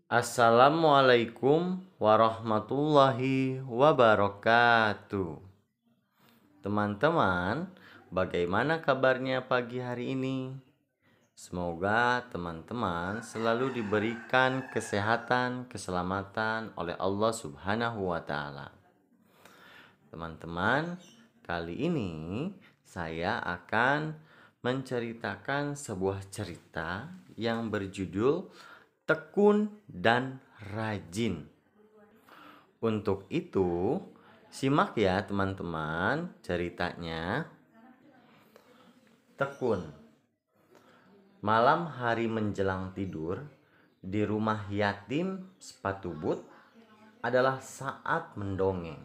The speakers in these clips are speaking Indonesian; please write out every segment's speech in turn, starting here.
Assalamualaikum warahmatullahi wabarakatuh. Teman-teman, bagaimana kabarnya pagi hari ini? Semoga teman-teman selalu diberikan kesehatan, keselamatan oleh Allah Subhanahu wa Ta'ala. Teman-teman, kali ini saya akan menceritakan sebuah cerita yang berjudul Tekun dan Rajin. Untuk itu, simak ya teman-teman ceritanya. Tekun. Malam hari menjelang tidur, di rumah yatim sepatu but adalah saat mendongeng.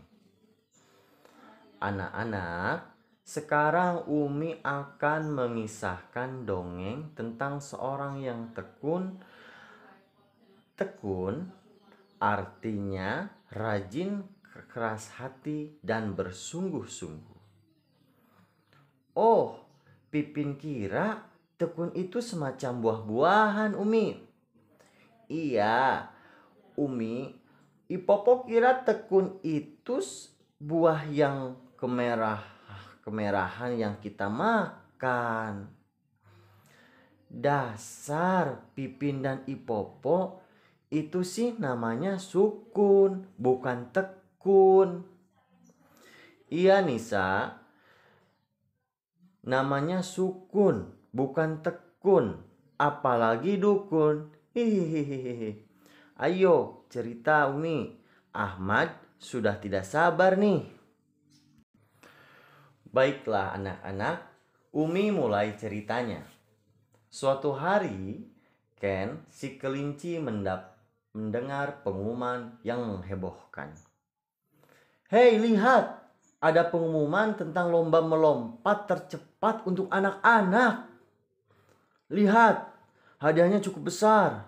Anak-anak, sekarang Umi akan mengisahkan dongeng tentang seorang yang tekun. Tekun artinya rajin, keras hati, dan bersungguh-sungguh. Oh, Pipin kira tekun itu semacam buah-buahan, Umi. Iya, Umi. Ipopo kira tekun itu buah yang kemerahan yang kita makan. Dasar Pipin dan Ipopo, itu sih namanya sukun, bukan tekun. Iya Nisa, namanya sukun, bukan tekun. Apalagi dukun. Hihihihi. Ayo cerita Umi. Ahmad sudah tidak sabar nih. Baiklah anak-anak, Umi mulai ceritanya. Suatu hari, Ken si kelinci mendengar pengumuman yang menghebohkan. Hei, lihat! Ada pengumuman tentang lomba melompat tercepat untuk anak-anak. Lihat, hadiahnya cukup besar.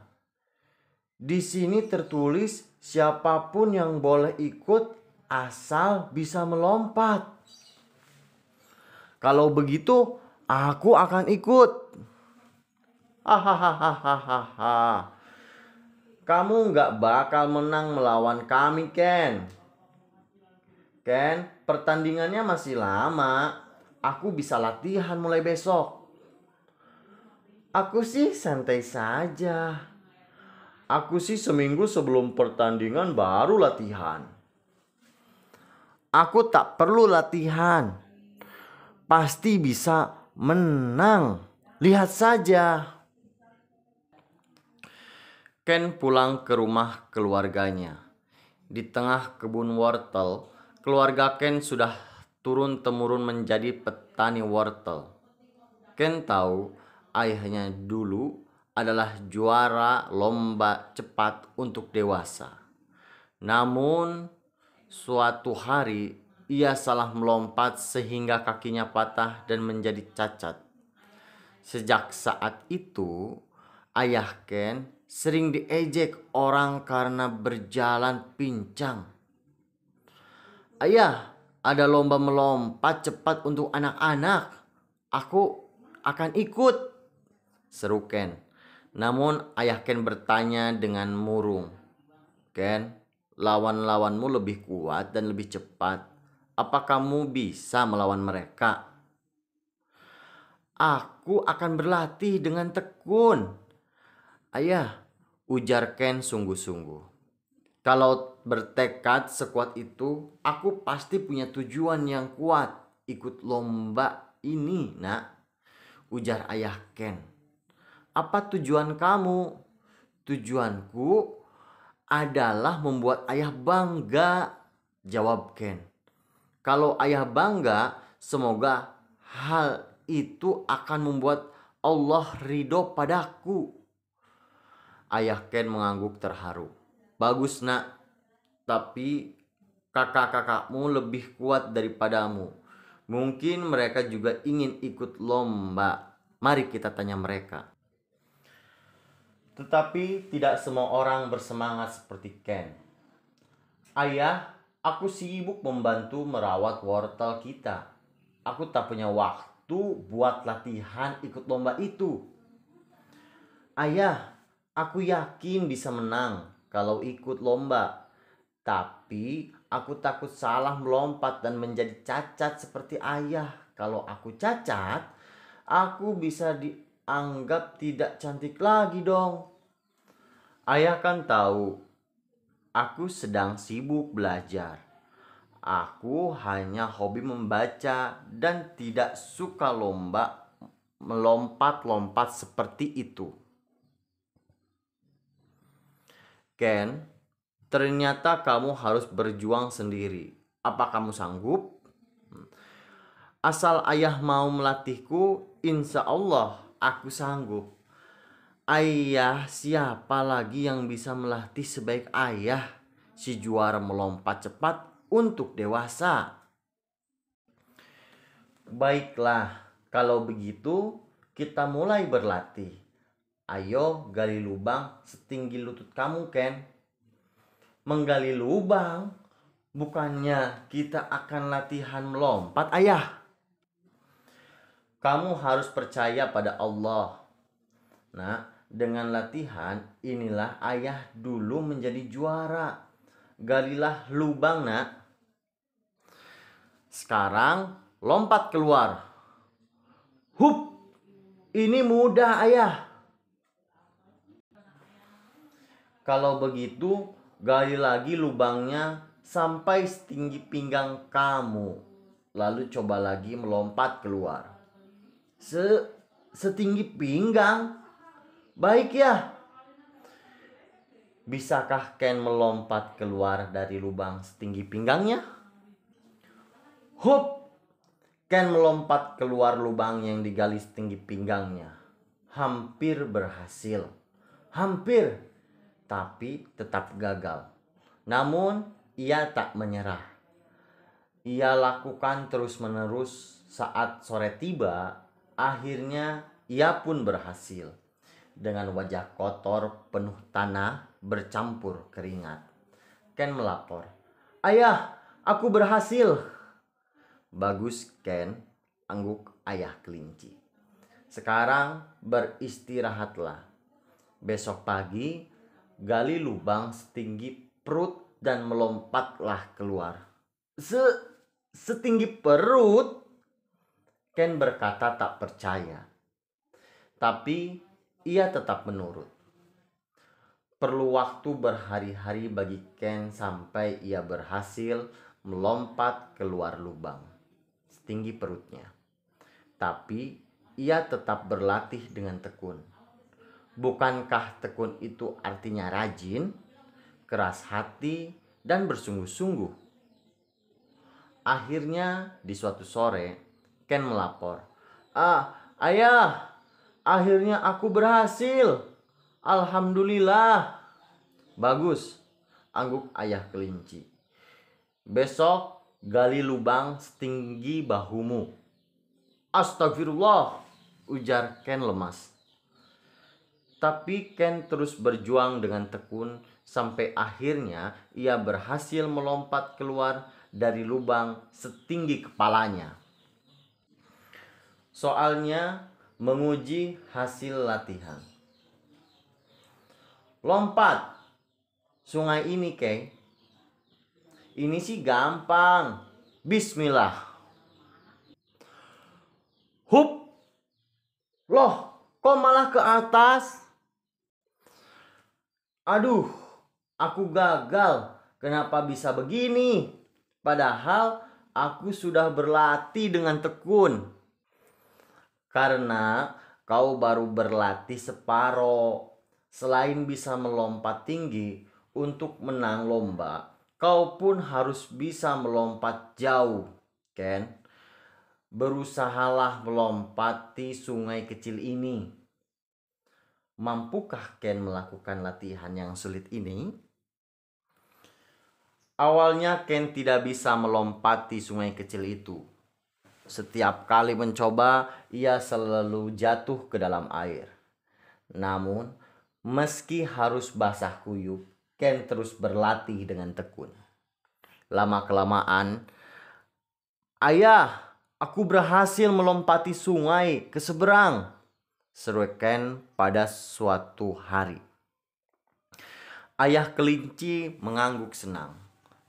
Di sini tertulis siapapun yang boleh ikut asal bisa melompat. Kalau begitu, aku akan ikut. Hahaha. Kamu gak bakal menang melawan kami, Ken. Ken, pertandingannya masih lama. Aku bisa latihan mulai besok. Aku sih santai saja. Aku sih seminggu sebelum pertandingan baru latihan. Aku tak perlu latihan. Pasti bisa menang. Lihat saja. Ken pulang ke rumah keluarganya. Di tengah kebun wortel, keluarga Ken sudah turun-temurun menjadi petani wortel. Ken tahu ayahnya dulu adalah juara lomba cepat untuk dewasa. Namun, suatu hari ia salah melompat sehingga kakinya patah dan menjadi cacat. Sejak saat itu, ayah Ken sering diejek orang karena berjalan pincang. Ayah, ada lomba melompat cepat untuk anak-anak. Aku akan ikut, seru Ken. Namun ayah Ken bertanya dengan murung. Ken, lawan-lawanmu lebih kuat dan lebih cepat. Apa kamu bisa melawan mereka? Aku akan berlatih dengan tekun. Ayah, ujar Ken sungguh-sungguh. Kalau bertekad sekuat itu, aku pasti punya tujuan yang kuat. Ikut lomba ini, nak, ujar ayah Ken. Apa tujuan kamu? Tujuanku adalah membuat ayah bangga, jawab Ken. Kalau ayah bangga, semoga hal itu akan membuat Allah ridho padaku. Ayah Ken mengangguk terharu. Bagus nak, tapi kakak-kakakmu lebih kuat daripadamu. Mungkin mereka juga ingin ikut lomba. Mari kita tanya mereka. Tetapi tidak semua orang bersemangat seperti Ken. Ayah, aku sibuk membantu merawat wortel kita. Aku tak punya waktu buat latihan ikut lomba itu. Ayah, Aku yakin bisa menang kalau ikut lomba. Tapi aku takut salah melompat dan menjadi cacat seperti ayah. Kalau aku cacat, aku bisa dianggap tidak cantik lagi dong. Ayah kan tahu aku sedang sibuk belajar. Aku hanya hobi membaca dan tidak suka lomba melompat-lompat seperti itu. Ken, ternyata kamu harus berjuang sendiri. Apa kamu sanggup? Asal ayah mau melatihku, insya Allah aku sanggup. Ayah, siapa lagi yang bisa melatih sebaik ayah? Si juara melompat cepat untuk dewasa. Baiklah, kalau begitu kita mulai berlatih. Ayo gali lubang setinggi lutut kamu, Ken. Menggali lubang? Bukannya kita akan latihan melompat, ayah? Kamu harus percaya pada Allah. Nah, dengan latihan inilah ayah dulu menjadi juara. Galilah lubang, nak. Sekarang lompat keluar. Hup, ini mudah, ayah. Kalau begitu, gali lagi lubangnya sampai setinggi pinggang kamu. Lalu coba lagi melompat keluar. Setinggi pinggang? Baik ya. Bisakah Ken melompat keluar dari lubang setinggi pinggangnya? Hup! Ken melompat keluar lubang yang digali setinggi pinggangnya. Hampir berhasil. Hampir. Tapi tetap gagal. Namun ia tak menyerah. Ia lakukan terus-menerus. Saat sore tiba, akhirnya ia pun berhasil. Dengan wajah kotor penuh tanah bercampur keringat, Ken melapor, "Ayah, aku berhasil." "Bagus, Ken," angguk ayah kelinci. "Sekarang beristirahatlah. Besok pagi gali lubang setinggi perut dan melompatlah keluar." Setinggi perut?" Ken berkata tak percaya. Tapi ia tetap menurut. Perlu waktu berhari-hari bagi Ken sampai ia berhasil melompat keluar lubang setinggi perutnya. Tapi ia tetap berlatih dengan tekun. Bukankah tekun itu artinya rajin, keras hati, dan bersungguh-sungguh? Akhirnya di suatu sore, Ken melapor, "Ayah, akhirnya aku berhasil. Alhamdulillah." "Bagus," angguk ayah kelinci. "Besok gali lubang setinggi bahumu." "Astagfirullah," ujar Ken lemas. Tapi Ken terus berjuang dengan tekun sampai akhirnya ia berhasil melompat keluar dari lubang setinggi kepalanya. Soalnya menguji hasil latihan. "Lompat sungai ini, Kay. Ini sih gampang. Bismillah." "Hup. Loh, kok malah ke atas? Aduh, aku gagal. Kenapa bisa begini? Padahal aku sudah berlatih dengan tekun." "Karena kau baru berlatih separoh. Selain bisa melompat tinggi untuk menang lomba, kau pun harus bisa melompat jauh, Ken. Berusahalah melompati sungai kecil ini." Mampukah Ken melakukan latihan yang sulit ini? Awalnya Ken tidak bisa melompati sungai kecil itu. Setiap kali mencoba, ia selalu jatuh ke dalam air. Namun, meski harus basah kuyup, Ken terus berlatih dengan tekun. Lama-kelamaan, "Ayah, aku berhasil melompati sungai ke seberang," seru Ken pada suatu hari. Ayah kelinci mengangguk senang,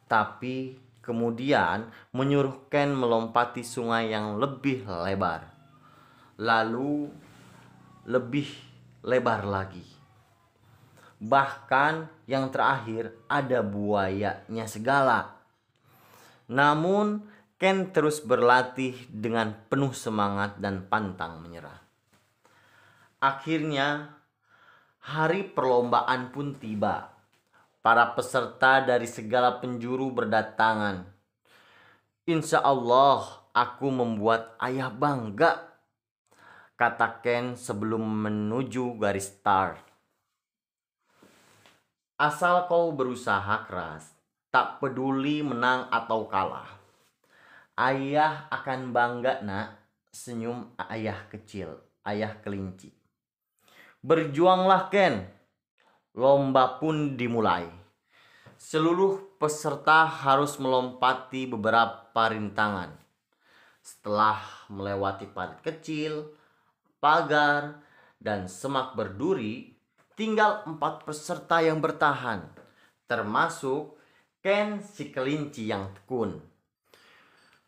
tapi kemudian menyuruh Ken melompati sungai yang lebih lebar, lalu lebih lebar lagi. Bahkan yang terakhir ada buayanya segala. Namun Ken terus berlatih dengan penuh semangat dan pantang menyerah. Akhirnya hari perlombaan pun tiba. Para peserta dari segala penjuru berdatangan. Insya Allah aku membuat ayah bangga, kata Ken sebelum menuju garis start. Asal kau berusaha keras, tak peduli menang atau kalah. Ayah akan bangga nak, senyum ayah kecil, ayah kelinci. Berjuanglah Ken. Lomba pun dimulai. Seluruh peserta harus melompati beberapa rintangan. Setelah melewati parit kecil, pagar, dan semak berduri, tinggal 4 peserta yang bertahan, termasuk Ken si kelinci yang tekun.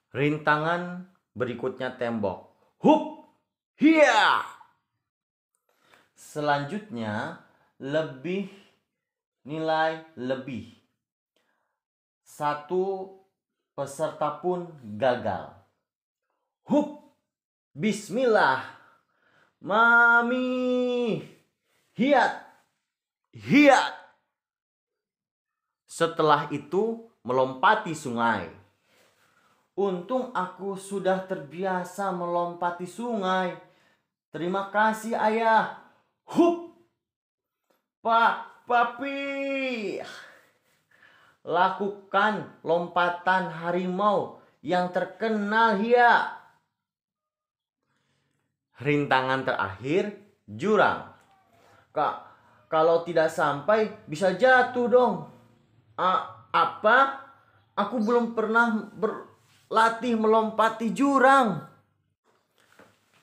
Rintangan berikutnya tembok. Hup! Hiya! Selanjutnya nilai lebih. 1 peserta pun gagal. Hup! Bismillah! Mami! Hiat! Hiat! Setelah itu melompati sungai. Untung aku sudah terbiasa melompati sungai. Terima kasih ayah. Hup! Papi! Lakukan lompatan harimau yang terkenal ya. Rintangan terakhir, jurang. Kak, kalau tidak sampai bisa jatuh dong. Apa? Aku belum pernah berlatih melompati jurang.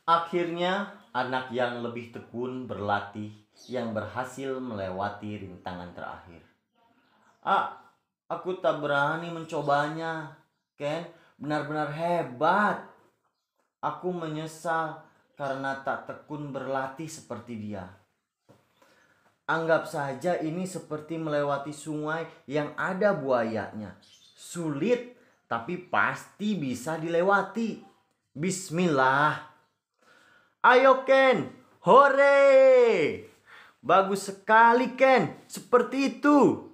Akhirnya anak yang lebih tekun berlatih yang berhasil melewati rintangan terakhir. Aku tak berani mencobanya. Ken benar-benar hebat. Aku menyesal karena tak tekun berlatih seperti dia. Anggap saja ini seperti melewati sungai yang ada buayanya. Sulit, tapi pasti bisa dilewati. Bismillah. Ayo Ken, hore! Bagus sekali Ken, seperti itu.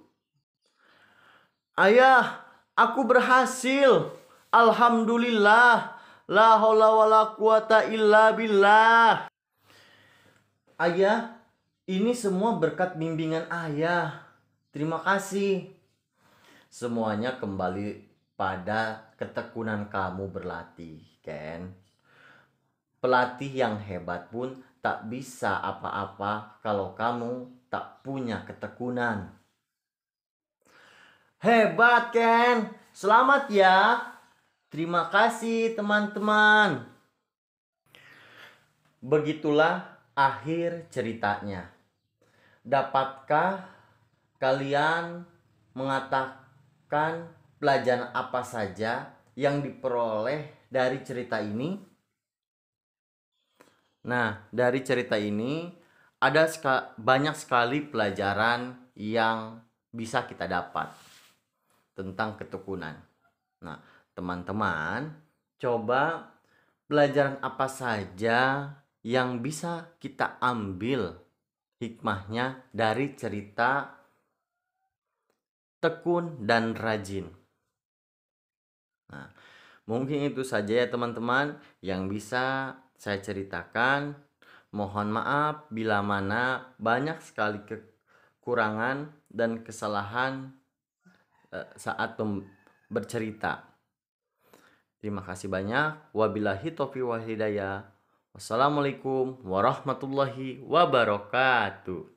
Ayah, aku berhasil. Alhamdulillah. La haula wala quwata illa billah. Ayah, ini semua berkat bimbingan ayah. Terima kasih. Semuanya kembali pada ketekunan kamu berlatih, Ken. Pelatih yang hebat pun tak bisa apa-apa kalau kamu tak punya ketekunan. Hebat, Ken. Selamat ya. Terima kasih teman-teman. Begitulah akhir ceritanya. Dapatkah kalian mengatakan pelajaran apa saja yang diperoleh dari cerita ini? Nah, dari cerita ini ada banyak sekali pelajaran yang bisa kita dapat tentang ketekunan. Nah, teman-teman, coba pelajaran apa saja yang bisa kita ambil hikmahnya dari cerita tekun dan rajin. Nah, mungkin itu saja ya teman-teman yang bisa saya ceritakan. Mohon maaf bila mana banyak sekali kekurangan dan kesalahan saat bercerita. Terima kasih banyak. Wabillahi taufiq wal hidayah. Wassalamualaikum warahmatullahi wabarakatuh.